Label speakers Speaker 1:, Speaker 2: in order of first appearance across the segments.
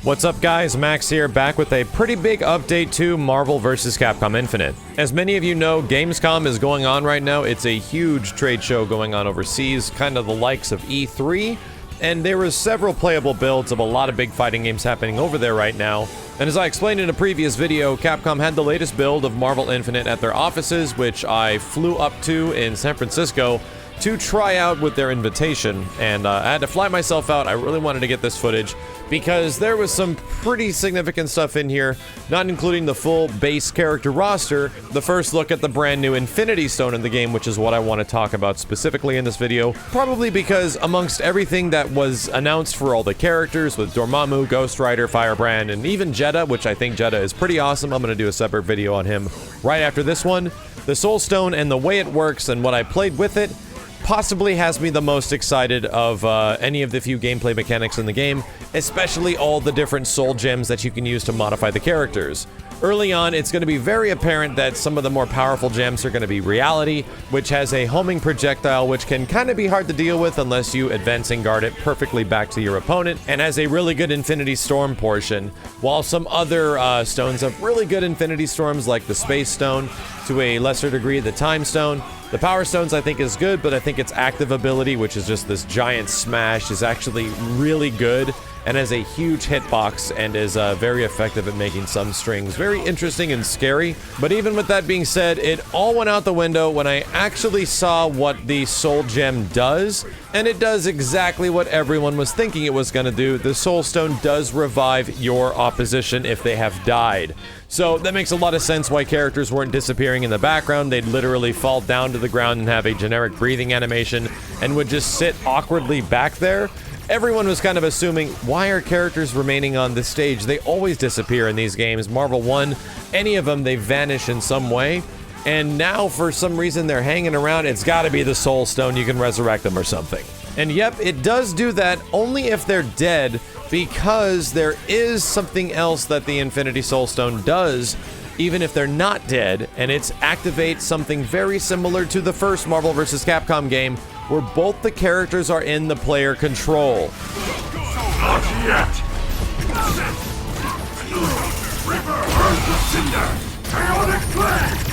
Speaker 1: What's up guys, Max here, back with a pretty big update to Marvel vs. Capcom Infinite. As many of you know, Gamescom is going on right now. It's a huge trade show going on overseas, kind of the likes of E3, and there was several playable builds of a lot of big fighting games happening over there right now. And as I explained in a previous video, Capcom had the latest build of Marvel Infinite at their offices, which I flew up to in San Francisco to try out with their invitation, and I had to fly myself out. I really wanted to get this footage because there was some pretty significant stuff in here, not including the full base character roster, the first look at the brand new Infinity Stone in the game, which is what I want to talk about specifically in this video, probably because amongst everything that was announced for all the characters with Dormammu, Ghost Rider, Firebrand, and even Jedha, which I think Jedha is pretty awesome. I'm going to do a separate video on him right after this one. The Soul Stone and the way it works and what I played with it possibly has me the most excited of any of the few gameplay mechanics in the game, especially all the different soul gems that you can use to modify the characters. Early on, it's going to be very apparent that some of the more powerful gems are going to be Reality, which has a homing projectile which can kind of be hard to deal with unless you advance and guard it perfectly back to your opponent, and has a really good Infinity Storm portion, while some other stones have really good Infinity Storms like the Space Stone, to a lesser degree the Time Stone. The Power Stones I think is good, but I think its active ability, which is just this giant smash, is actually really good and has a huge hitbox and is very effective at making some strings very interesting and scary. But even with that being said, it all went out the window when I actually saw what the Soul Gem does, and it does exactly what everyone was thinking it was going to do. The Soul Stone does revive your opposition if they have died. So that makes a lot of sense why characters weren't disappearing in the background. They'd literally fall down to the ground and have a generic breathing animation and would just sit awkwardly back there. Everyone was kind of assuming, why are characters remaining on this stage? They always disappear in these games. Marvel 1, any of them, they vanish in some way. And now, for some reason, they're hanging around. It's got to be the Soul Stone. You can resurrect them or something. And yep, it does do that only if they're dead, because there is something else that the Infinity Soul Stone does, even if they're not dead, and it's activate something very similar to the first Marvel vs. Capcom game, where both the characters are in the player control.
Speaker 2: Not yet! Reaper, Earth of Cinder, Chaotic Flame!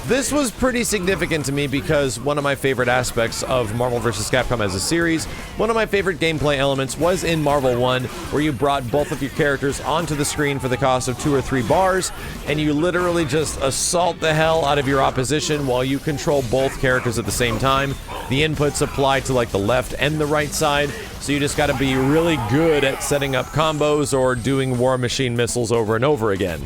Speaker 1: This was pretty significant to me because one of my favorite aspects of Marvel vs. Capcom as a series, one of my favorite gameplay elements was in Marvel 1, where you brought both of your characters onto the screen for the cost of 2 or 3 bars, and you literally just assault the hell out of your opposition while you control both characters at the same time. The inputs apply to like the left and the right side, so you just gotta be really good at setting up combos or doing War Machine missiles over and over again.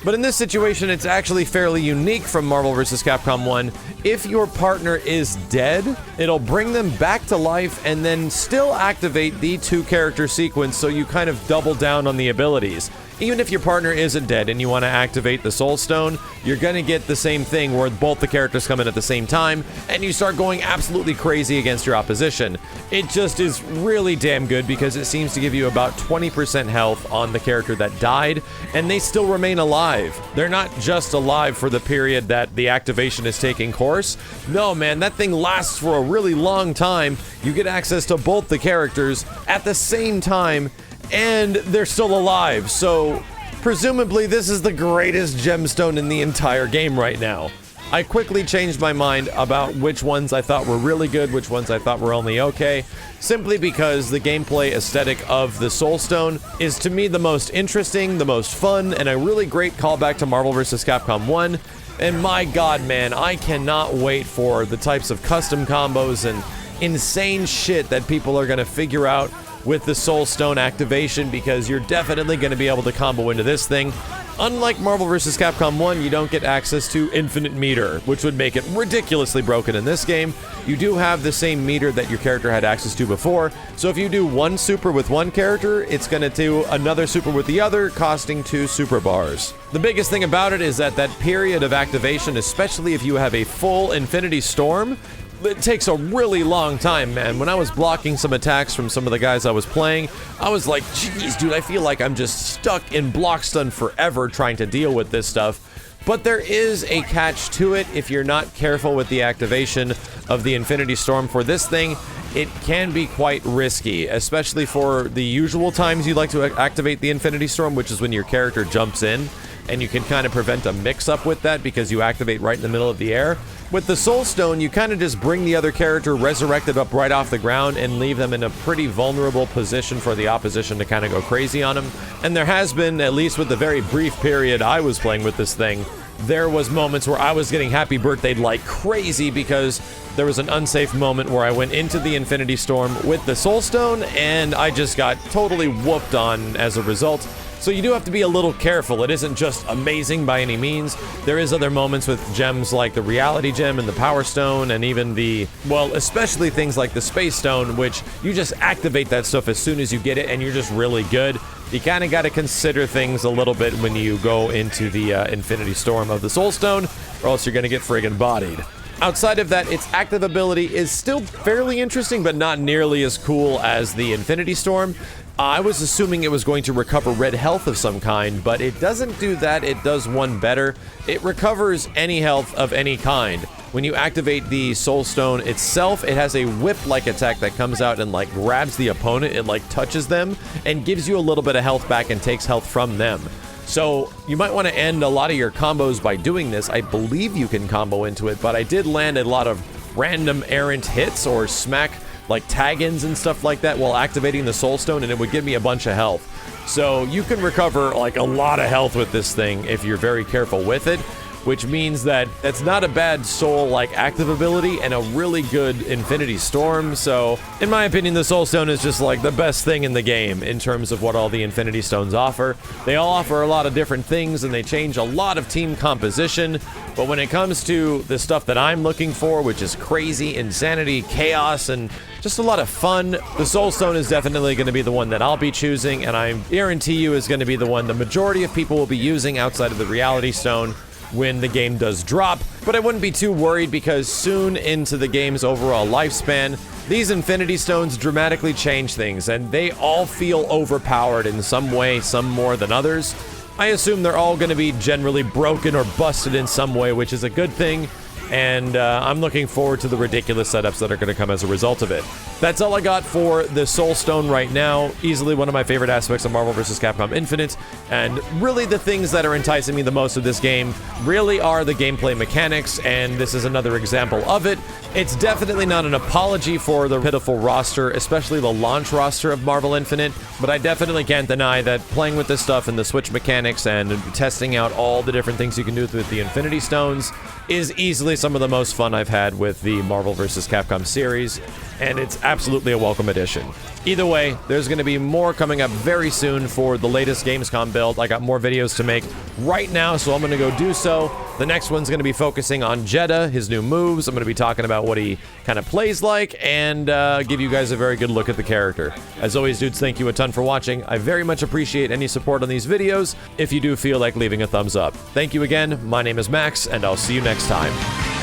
Speaker 1: But in this situation, it's actually fairly unique from Marvel vs. Capcom 1. If your partner is dead, it'll bring them back to life and then still activate the 2-character sequence, so you kind of double down on the abilities. Even if your partner isn't dead and you want to activate the Soul Stone, you're going to get the same thing where both the characters come in at the same time, and you start going absolutely crazy against your opposition. It just is really damn good because it seems to give you about 20% health on the character that died, and they still remain alive. They're not just alive for the period that the activation is taking course. No, man, that thing lasts for a really long time. You get access to both the characters at the same time, and they're still alive, so presumably this is the greatest gemstone in the entire game right now. I quickly changed my mind about which ones I thought were really good, which ones I thought were only okay, simply because the gameplay aesthetic of the Soul Stone is to me the most interesting, the most fun, and a really great callback to Marvel vs. Capcom 1. And my god, man, I cannot wait for the types of custom combos and insane shit that people are going to figure out with the Soul Stone activation, because you're definitely going to be able to combo into this thing. Unlike Marvel vs. Capcom 1, you don't get access to infinite meter, which would make it ridiculously broken in this game. You do have the same meter that your character had access to before, so if you do one super with one character, it's going to do another super with the other, costing 2 super bars. The biggest thing about it is that period of activation, especially if you have a full Infinity Storm, it takes a really long time, man. When I was blocking some attacks from some of the guys I was playing, I was like, geez, dude, I feel like I'm just stuck in block stun forever trying to deal with this stuff. But there is a catch to it if you're not careful with the activation of the Infinity Storm for this thing. it can be quite risky, especially for the usual times you like to activate the Infinity Storm, which is when your character jumps in, and you can kind of prevent a mix-up with that because you activate right in the middle of the air. With the Soul Stone, you kind of just bring the other character resurrected up right off the ground and leave them in a pretty vulnerable position for the opposition to kind of go crazy on them. And there has been, at least with the very brief period I was playing with this thing, there was moments where I was getting happy birthdayed like crazy because there was an unsafe moment where I went into the Infinity Storm with the Soul Stone and I just got totally whooped on as a result. So you do have to be a little careful. It isn't just amazing by any means. There is other moments with gems like the Reality Gem and the Power Stone and even the, well, especially things like the Space Stone, which you just activate that stuff as soon as you get it and you're just really good. You kind of got to consider things a little bit when you go into the Infinity Storm of the Soul Stone, or else you're going to get friggin' bodied. Outside of that, its active ability is still fairly interesting, but not nearly as cool as the Infinity Storm. I was assuming it was going to recover red health of some kind, but it doesn't do that. It does one better. It recovers any health of any kind. When you activate the Soul Stone itself, it has a whip-like attack that comes out and like grabs the opponent. It like touches them and gives you a little bit of health back and takes health from them. So you might want to end a lot of your combos by doing this. I believe you can combo into it, but I did land a lot of random errant hits or smack like tag-ins and stuff like that while activating the Soul Stone, and it would give me a bunch of health. So you can recover like a lot of health with this thing if you're very careful with it, which means that that's not a bad soul-like active ability and a really good Infinity Storm. So in my opinion, the Soul Stone is just like the best thing in the game in terms of what all the Infinity Stones offer. They all offer a lot of different things and they change a lot of team composition, but when it comes to the stuff that I'm looking for, which is crazy, insanity, chaos, and just a lot of fun, the Soul Stone is definitely going to be the one that I'll be choosing, and I guarantee you is going to be the one the majority of people will be using outside of the Reality Stone when the game does drop. But I wouldn't be too worried because soon into the game's overall lifespan, these Infinity Stones dramatically change things, and they all feel overpowered in some way, some more than others. I assume they're all going to be generally broken or busted in some way, which is a good thing. And I'm looking forward to the ridiculous setups that are going to come as a result of it. That's all I got for the Soul Stone right now. Easily one of my favorite aspects of Marvel vs. Capcom Infinite. And really the things that are enticing me the most of this game really are the gameplay mechanics, and this is another example of it. It's definitely not an apology for the pitiful roster, especially the launch roster of Marvel Infinite, but I definitely can't deny that playing with this stuff and the Switch mechanics and testing out all the different things you can do with the Infinity Stones is easily some of the most fun I've had with the Marvel vs. Capcom series, and it's absolutely a welcome addition. Either way, there's going to be more coming up very soon for the latest Gamescom build. I got more videos to make right now, so I'm going to go do so. The next one's going to be focusing on Jedha, his new moves. I'm going to be talking about what he kind of plays like, and give you guys a very good look at the character. As always, dudes, thank you a ton for watching. I very much appreciate any support on these videos if you do feel like leaving a thumbs up. Thank you again. My name is Max, and I'll see you next time.